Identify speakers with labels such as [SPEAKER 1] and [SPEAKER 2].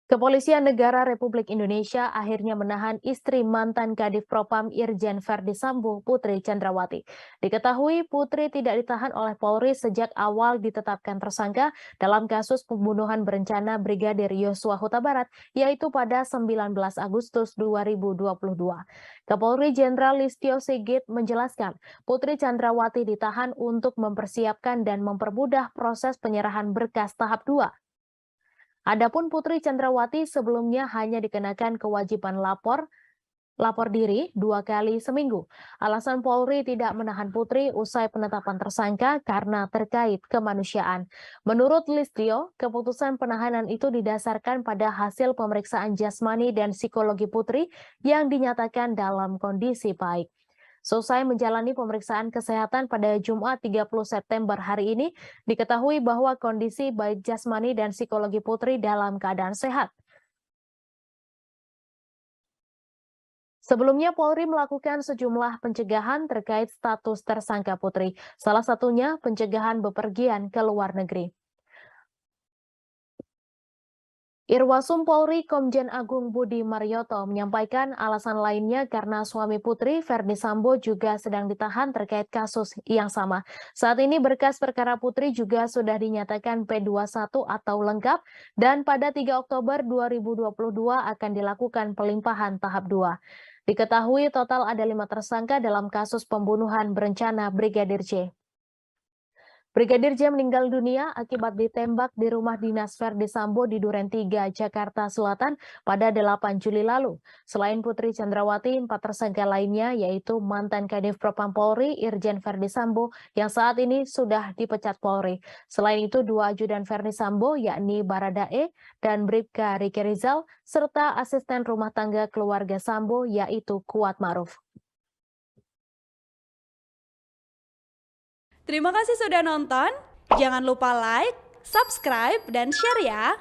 [SPEAKER 1] Kepolisian Negara Republik Indonesia akhirnya menahan istri mantan Kadif Propam Irjen Verdi Sambo, Putri Chandrawati. Diketahui Putri tidak ditahan oleh Polri sejak awal ditetapkan tersangka dalam kasus pembunuhan berencana Brigadir Yosua Huta Barat, yaitu pada 19 Agustus 2022. Kapolri Jenderal Listio Sigit menjelaskan, Putri Chandrawati ditahan untuk mempersiapkan dan mempermudah proses penyerahan berkas tahap 2. Adapun Putri Chandrawati sebelumnya hanya dikenakan kewajiban lapor diri 2 kali seminggu. Alasan Polri tidak menahan Putri usai penetapan tersangka karena terkait kemanusiaan. Menurut Listio, keputusan penahanan itu didasarkan pada hasil pemeriksaan jasmani dan psikologi Putri yang dinyatakan dalam kondisi baik. Selesai menjalani pemeriksaan kesehatan pada Jumat 30 September hari ini, diketahui bahwa kondisi baik jasmani dan psikologi Putri dalam keadaan sehat. Sebelumnya Polri melakukan sejumlah pencegahan terkait status tersangka Putri, salah satunya pencegahan bepergian ke luar negeri. Irwasum Polri Komjen Agung Budi Marioto menyampaikan alasan lainnya karena suami Putri Verdi Sambo juga sedang ditahan terkait kasus yang sama. Saat ini berkas perkara Putri juga sudah dinyatakan P21 atau lengkap dan pada 3 Oktober 2022 akan dilakukan pelimpahan tahap 2. Diketahui total ada 5 tersangka dalam kasus pembunuhan berencana Brigadir J. Brigadir J meninggal dunia akibat ditembak di rumah dinas Verdi Sambo di Duren 3, Jakarta Selatan pada 8 Juli lalu. Selain Putri Chandrawati, 4 tersangka lainnya yaitu mantan Kadif Propam Polri Irjen Verdi Sambo yang saat ini sudah dipecat Polri. Selain itu, 2 ajudan Verdi Sambo yakni Baradae dan Bribka Riki Rizal serta asisten rumah tangga keluarga Sambo yaitu Kuat Ma'ruf.
[SPEAKER 2] Terima kasih sudah nonton. Jangan lupa like, subscribe, dan share ya.